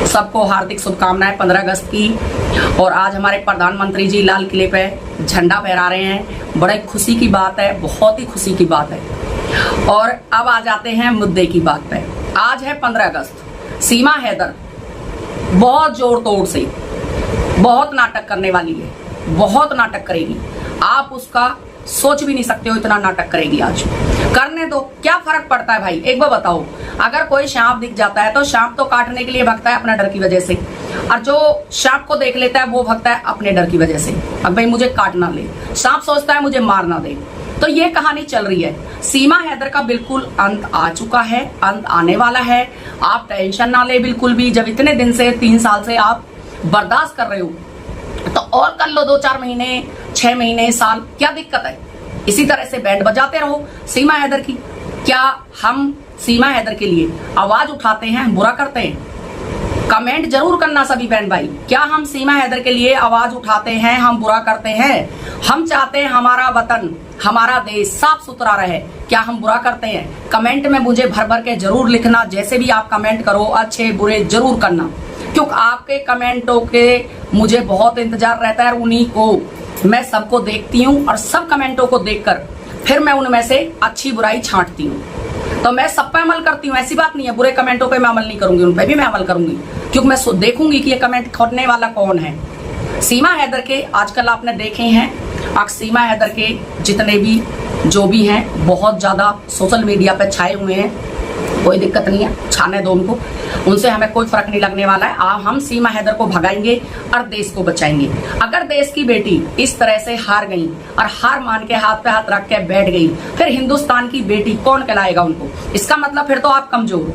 सबको हार्दिक शुभकामनाएं 15 अगस्त की। और आज हमारे प्रधानमंत्री जी लाल किले पे झंडा फहरा रहे हैं। बड़े खुशी की बात है, बहुत ही खुशी की बात है। और अब आ जाते हैं मुद्दे की बात पे। आज है 15 अगस्त। सीमा हैदर बहुत जोर तोड़ से बहुत नाटक करने वाली है, बहुत नाटक करेगी। आप उसका सोच भी नहीं सकते हो इतना नाटक करेगी। आज करने दो, क्या फर्क पड़ता है भाई। एक बार बताओ, अगर कोई सांप दिख जाता है तो सांप तो काटने के लिए भगता है अपना डर की वजह से, और जो सांप को देख लेता है वो भगता है अपने डर की वजह से। अब भाई मुझे काट ना ले, सांप सोचता है मुझे मार ना दे। तो ये कहानी चल रही है। सीमा हैदर का बिल्कुल अंत आ चुका है, अंत आने वाला है। आप टेंशन ना ले बिल्कुल भी। जब इतने दिन से 3 साल से आप बर्दाश्त कर रहे हो तो और कर लो 2-4 महीने, 6 महीने, साल, क्या दिक्कत है। इसी तरह से बैंड बजाते रहो सीमा हैदर की। क्या हम सीमा हैदर के लिए आवाज उठाते हैं, बुरा करते हैं? कमेंट जरूर करना सभी बहन भाई। क्या हम सीमा हैदर के लिए आवाज उठाते हैं, हम बुरा करते हैं? हम चाहते हैं हमारा वतन, हमारा देश साफ सुथरा रहे। क्या हम बुरा करते हैं? कमेंट में मुझे भर भर के जरूर लिखना। जैसे भी आप कमेंट करो, अच्छे बुरे जरूर करना, क्योंकि आपके कमेंटों के मुझे बहुत इंतजार रहता है। उन्हीं को मैं सबको देखती हूँ और सब कमेंटों को देखकर फिर मैं उनमें से अच्छी बुराई छांटती हूँ। तो मैं सब पे अमल करती हूँ, ऐसी बात नहीं है। बुरे कमेंटों पे मैं अमल नहीं करूंगी, उन पे भी मैं अमल करूंगी, क्योंकि मैं देखूंगी कि ये कमेंट करने वाला कौन है। सीमा हैदर के आजकल आपने देखे हैं, सीमा हैदर के जितने भी जो भी हैं बहुत ज्यादा सोशल मीडिया पे छाए हुए हैं। कोई दिक्कत नहीं है, छाने दो उनको, उनसे हमें कोई फर्क नहीं लगने वाला है। हम सीमा हैदर को भगाएंगे और देश को बचाएंगे। अगर देश की बेटी इस तरह से हार गई और हार मान के हाथ पे हाथ रख के बैठ गई, फिर हिंदुस्तान की बेटी कौन कहलाएगा उनको? इसका मतलब फिर तो आप कमजोर हो,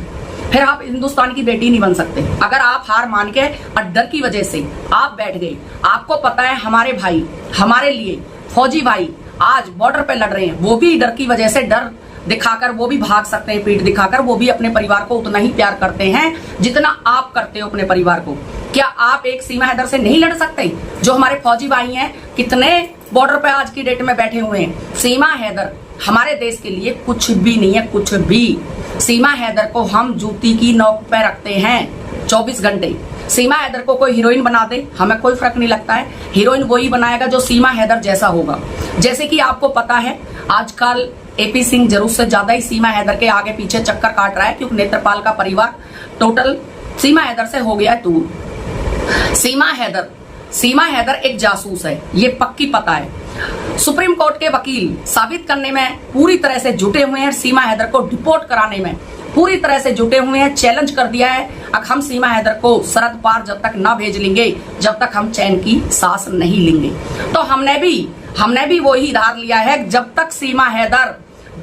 फिर आप हिंदुस्तान की बेटी नहीं बन सकते। अगर आप हार मान के और डर की वजह से आप बैठ गए। आपको पता है हमारे भाई, हमारे लिए फौजी भाई आज बॉर्डर पे लड़ रहे हैं, वो भी डर की वजह से, डर दिखाकर वो भी भाग सकते हैं, पीठ दिखाकर। वो भी अपने परिवार को उतना ही प्यार करते हैं जितना आप करते हो अपने परिवार को। क्या आप एक सीमा हैदर से नहीं लड़ सकते? जो हमारे फौजी भाई हैं, कितने बॉर्डर पे आज की डेट में बैठे हुए हैं। सीमा हैदर हमारे देश के लिए कुछ भी नहीं है, कुछ भी। सीमा हैदर को हम जूती की नोक पे रखते हैं 24 घंटे। सीमा हैदर को कोई हीरोइन बना दे, हमें कोई फर्क नहीं लगता है। हीरोइन वही बनाएगा जो सीमा हैदर जैसा होगा। जैसे कि आपको पता है आजकल एपी सिंह जरूर से ज्यादा ही सीमा हैदर के आगे पीछे चक्कर काट रहा है, क्योंकि नेत्रपाल का परिवार टोटल सीमा हैदर से हो गया दूर। सीमा हैदर एक जासूस है, ये पक्की पता है। सुप्रीम कोर्ट के वकील साबित करने में पूरी तरह से जुटे हुए हैं, सीमा हैदर को डिपोर्ट कराने में पूरी तरह से जुटे हुए हैं। चैलेंज कर दिया है, अब हम सीमा हैदर को सरहद पार जब तक ना भेज लेंगे, जब तक हम चैन की सांस नहीं लेंगे। तो हमने भी वही धार लिया है, जब तक सीमा हैदर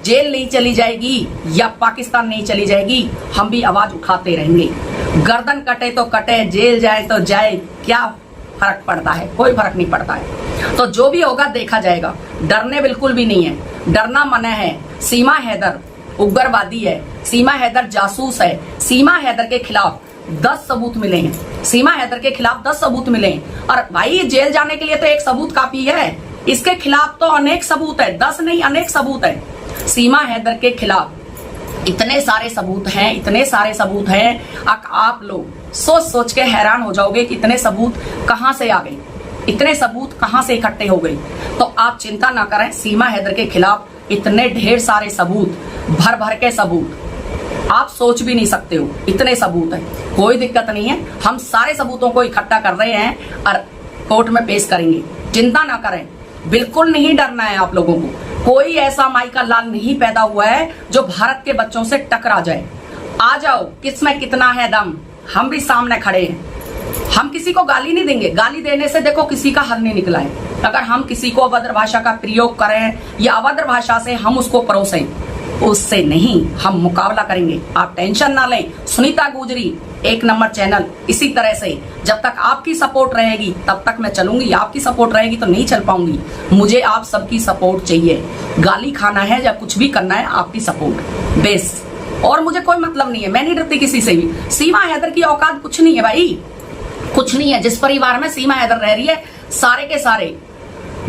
जेल नहीं चली जाएगी या पाकिस्तान नहीं चली जाएगी, हम भी आवाज उठाते रहेंगे। गर्दन कटे तो कटे, जेल जाए तो जाए, क्या फर्क पड़ता है? कोई फर्क नहीं पड़ता है। तो जो भी होगा देखा जाएगा। डरने बिल्कुल भी नहीं है, डरना मना है। सीमा हैदर उग्रवादी है, सीमा हैदर जासूस है। सीमा हैदर के खिलाफ 10 सबूत मिले हैं, सीमा हैदर के खिलाफ 10 सबूत मिले हैं। और भाई जेल जाने के लिए तो एक सबूत काफी है, इसके खिलाफ तो अनेक सबूत है, 10 नहीं अनेक सबूत है। सीमा हैदर के खिलाफ इतने सारे सबूत हैं, इतने सारे सबूत हैं, आप लोग सोच सोच के हैरान हो जाओगे कि इतने सबूत कहां से आ गए, इतने सबूत कहां से इकट्ठे हो गए। तो आप चिंता ना करें, सीमा हैदर के खिलाफ इतने ढेर सारे सबूत, भर भर के सबूत, आप सोच भी नहीं सकते हो, इतने सबूत है। कोई दिक्कत नहीं है, हम सारे सबूतों को इकट्ठा कर रहे हैं और कोर्ट में पेश करेंगे। चिंता ना करें, बिल्कुल नहीं डरना है आप लोगों को। कोई ऐसा माई का लाल नहीं पैदा हुआ है जो भारत के बच्चों से टकरा जाए। आ जाओ, किसमें कितना है दम, हम भी सामने खड़े हैं। हम किसी को गाली नहीं देंगे, गाली देने से देखो किसी का हल नहीं निकला है। अगर हम किसी को अभद्र भाषा का प्रयोग करें या अभद्र भाषा से हम उसको परोसें, उससे नहीं, हम मुकाबला करेंगे। आप टेंशन ना लें। सुनीता गुजरी 1 नंबर चैनल। इसी तरह से जब तक आपकी सपोर्ट रहेगी तब तक मैं चलूंगी, आपकी सपोर्ट रहेगी तो नहीं चल पाऊंगी। मुझे आप सबकी सपोर्ट चाहिए। गाली खाना है या कुछ भी करना है, आपकी सपोर्ट बेस, और मुझे कोई मतलब नहीं है। मैं नहीं डरती किसी से भी। सीमा हैदर की औकात कुछ नहीं है भाई, कुछ नहीं है। जिस परिवार में सीमा हैदर रह रही है, सारे के सारे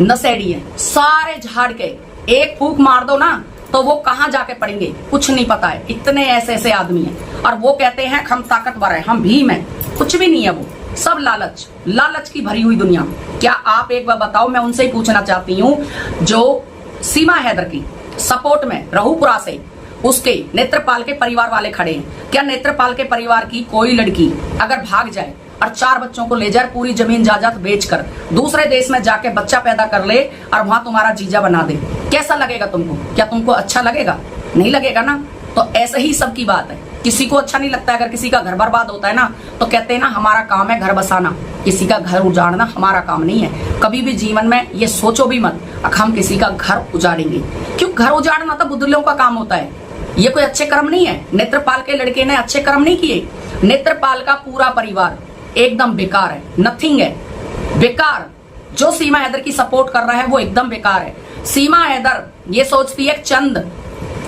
नशेड़ी है, सारे झाड़ के एक फूक मार दो ना तो वो कहां जाके पड़ेंगे कुछ नहीं पता है। इतने ऐसे ऐसे आदमी हैं और वो कहते हैं हम ताकतवर हैं, हम भीम हैं। कुछ भी नहीं है वो, सब लालच, लालच की भरी हुई दुनिया। क्या आप एक बार बताओ, मैं उनसे ही पूछना चाहती हूँ जो सीमा हैदर की सपोर्ट में रहुपुरा से उसके नेत्रपाल के परिवार वाले खड़े हैं, क्या नेत्रपाल के परिवार की कोई लड़की अगर भाग जाए और 4 बच्चों को ले जाए, पूरी जमीन जायदाद बेचकर दूसरे देश में जाके बच्चा पैदा कर ले और वहां तुम्हारा जीजा बना दे, कैसा लगेगा तुमको? क्या तुमको अच्छा लगेगा? नहीं लगेगा ना। तो ऐसे ही सबकी बात है, किसी को अच्छा नहीं लगता। अगर किसी का घर बर्बाद होता है ना तो कहते हैं ना हमारा काम है घर बसाना, किसी का घर उजाड़ना हमारा काम नहीं है। कभी भी जीवन में ये सोचो भी मत हम किसी का घर उजाड़ेंगे। क्यों? घर उजाड़ना तो बुद्धू लोगों का काम होता है, ये कोई अच्छे कर्म नहीं है। नेत्रपाल के लड़के ने अच्छे कर्म नहीं किए। नेत्रपाल का पूरा परिवार एकदम बेकार है, नथिंग है, बेकार। जो सीमा हैदर की सपोर्ट कर रहा है वो एकदम बेकार है। सीमा हैदर ये सोचती है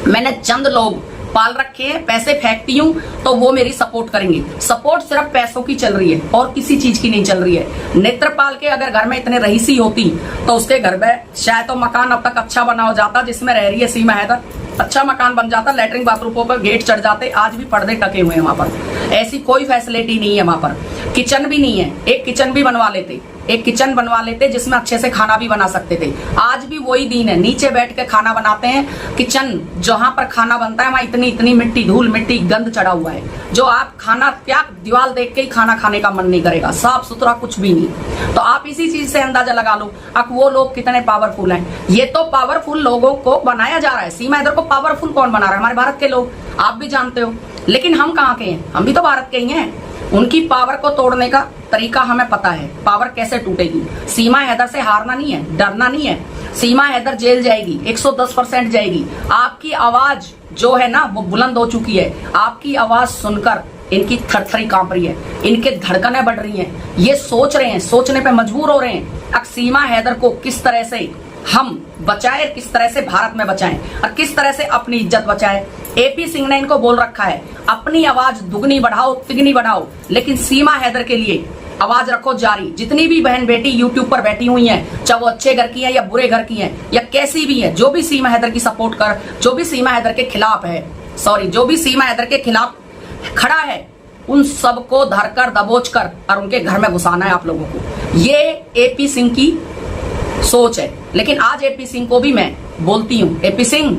मैंने चंद लोग पाल रखे हैं, पैसे फेंकती हूँ तो वो मेरी सपोर्ट करेंगे। सपोर्ट सिर्फ पैसों की चल रही है और किसी चीज की नहीं चल रही है। नेत्रपाल के अगर घर में इतने रईसी होती तो उसके घर में शायद तो मकान अब तक अच्छा बना हो जाता जिसमें रह रही है सीमा हैदर, अच्छा मकान बन जाता, लेटरिन बाथरूमों पर गेट चढ़ जाते, आज भी पर्दे टके हुए हैं वहां पर। ऐसी कोई फैसिलिटी नहीं है वहां पर, किचन भी नहीं है। एक किचन भी बनवा लेते जिसमें अच्छे से खाना भी बना सकते थे। आज भी वही दिन है, नीचे बैठ के खाना बनाते हैं। किचन जहां पर खाना बनता है वहां इतनी मिट्टी, धूल मिट्टी, गंद चढ़ा हुआ है जो आप खाना क्या दीवार देख के ही खाना खाने का मन नहीं करेगा, साफ सुथरा कुछ भी नहीं। तो आप इसी चीज से अंदाजा लगा लो अब वो लोग कितने पावरफुल हैं। ये तो पावरफुल लोगों को बनाया जा रहा है। सीमा हैदर को पावरफुल कौन बना रहा है? हमारे भारत के लोग, आप भी जानते हो। लेकिन हम कहाँ के हैं? हम भी तो भारत के ही हैं। उनकी पावर को तोड़ने का तरीका हमें पता है, पावर कैसे टूटेगी। सीमा हैदर से हारना नहीं है, डरना नहीं है। सीमा हैदर जेल जाएगी, 110% जाएगी। आपकी आवाज जो है ना वो बुलंद हो चुकी है। आपकी आवाज सुनकर इनकी थरथरी कांप रही है, इनके धड़कनें बढ़ रही हैं। ये सोच रहे हैं, सोचने पे मजबूर हो रहे हैं अब सीमा हैदर को किस तरह से हम बचाएं, किस तरह से भारत में बचाएं और किस तरह से अपनी इज्जत बचाएं। एपी सिंह ने इनको बोल रखा है अपनी आवाज दुगनी बढ़ाओ, तिगनी बढ़ाओ, लेकिन सीमा हैदर के लिए आवाज रखो जारी। जितनी भी बहन बेटी यूट्यूब पर बैठी हुई हैं, चाहे वो अच्छे घर की हैं या बुरे घर की हैं या कैसी भी हैं, जो भी सीमा हैदर की सपोर्ट कर, जो भी सीमा हैदर के खिलाफ है, जो भी सीमा हैदर के खिलाफ खड़ा है, उन सबको धरकर दबोच कर और उनके घर में घुसाना है आप लोगों को। ये एपी सिंह की सोच है। लेकिन आज एपी सिंह को भी मैं बोलती हूँ, एपी सिंह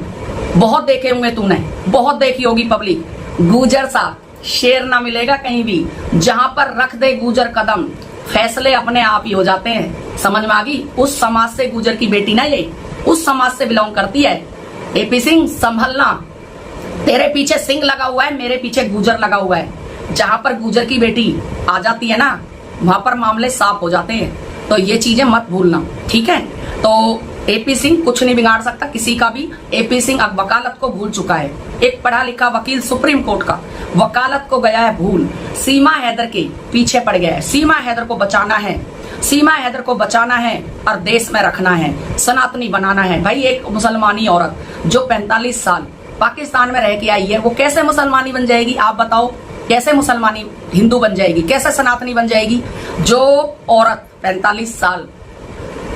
बहुत देखे होंगे तूने, बहुत देखी होगी पब्लिक। गुजर सा शेर ना मिलेगा कहीं भी, जहां पर रख दे गुजर कदम फैसले अपने आप ही हो जाते हैं। समझ में आ गई? उस समाज से गुजर की बेटी ना, ये उस समाज से बिलोंग करती है। एपी सिंह संभलना, तेरे पीछे सिंह लगा हुआ है, मेरे पीछे गुजर लगा हुआ है। जहां पर गुजर की बेटी आ जाती है ना वहां पर मामले साफ हो जाते हैं। तो ये चीजें मत भूलना, ठीक है? तो एपी सिंह कुछ नहीं बिगाड़ सकता किसी का भी। एपी सिंह अब वकालत को भूल चुका है। एक पढ़ा लिखा वकील सुप्रीम कोर्ट का वकालत को गया है भूल, सीमा हैदर के पीछे पड़ गया है। सीमा हैदर को बचाना है, सीमा हैदर को बचाना है और देश में रखना है, सनातनी बनाना है। भाई एक मुसलमानी औरत जो 45 साल पाकिस्तान में रह के आई है वो कैसे मुसलमानी बन जाएगी? आप बताओ, कैसे मुसलमानी हिंदू बन जाएगी, कैसे सनातनी बन जाएगी? जो औरत 45 साल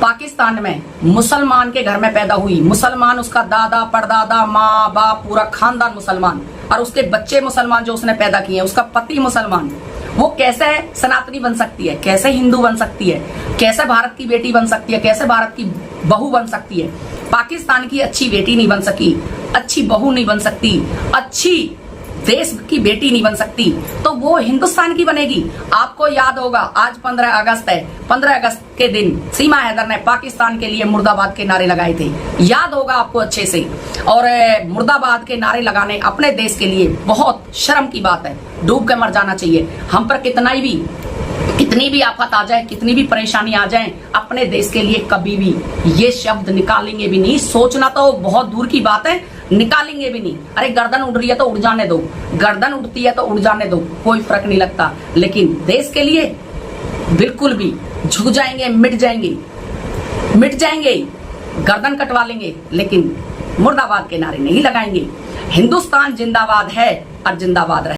पाकिस्तान में मुसलमान के घर में पैदा हुई, मुसलमान उसका दादा परदादा माँ बाप पूरा खानदान मुसलमान, और उसके बच्चे मुसलमान जो उसने पैदा किए, उसका पति मुसलमान, वो कैसे सनातनी बन सकती है, कैसे हिंदू बन सकती है, कैसे भारत की बेटी बन सकती है, कैसे भारत की बहू बन सकती है? पाकिस्तान की अच्छी बेटी नहीं बन सकी, अच्छी बहू नहीं बन सकती, अच्छी देश की बेटी नहीं बन सकती, तो वो हिंदुस्तान की बनेगी। आपको याद होगा आज 15 अगस्त है, 15 अगस्त के दिन सीमा हैदर ने पाकिस्तान के लिए मुर्दाबाद के नारे लगाए थे, याद होगा आपको अच्छे से। और मुर्दाबाद के नारे लगाने अपने देश के लिए बहुत शर्म की बात है, डूब के मर जाना चाहिए। हम पर कितनी भी आफत आ जाए, कितनी भी परेशानी आ जाए, अपने देश के लिए कभी भी ये शब्द निकालेंगे भी नहीं। सोचना तो बहुत दूर की बात है, निकालेंगे भी नहीं। अरे गर्दन उड़ रही है तो उड़ जाने दो, गर्दन उड़ती है तो उड़ जाने दो, कोई फर्क नहीं लगता। लेकिन देश के लिए बिल्कुल भी झुक जाएंगे, मिट जाएंगे, गर्दन कटवा लेंगे, लेकिन मुर्दाबाद के नारे नहीं लगाएंगे। हिंदुस्तान जिंदाबाद है और जिंदाबाद रहे।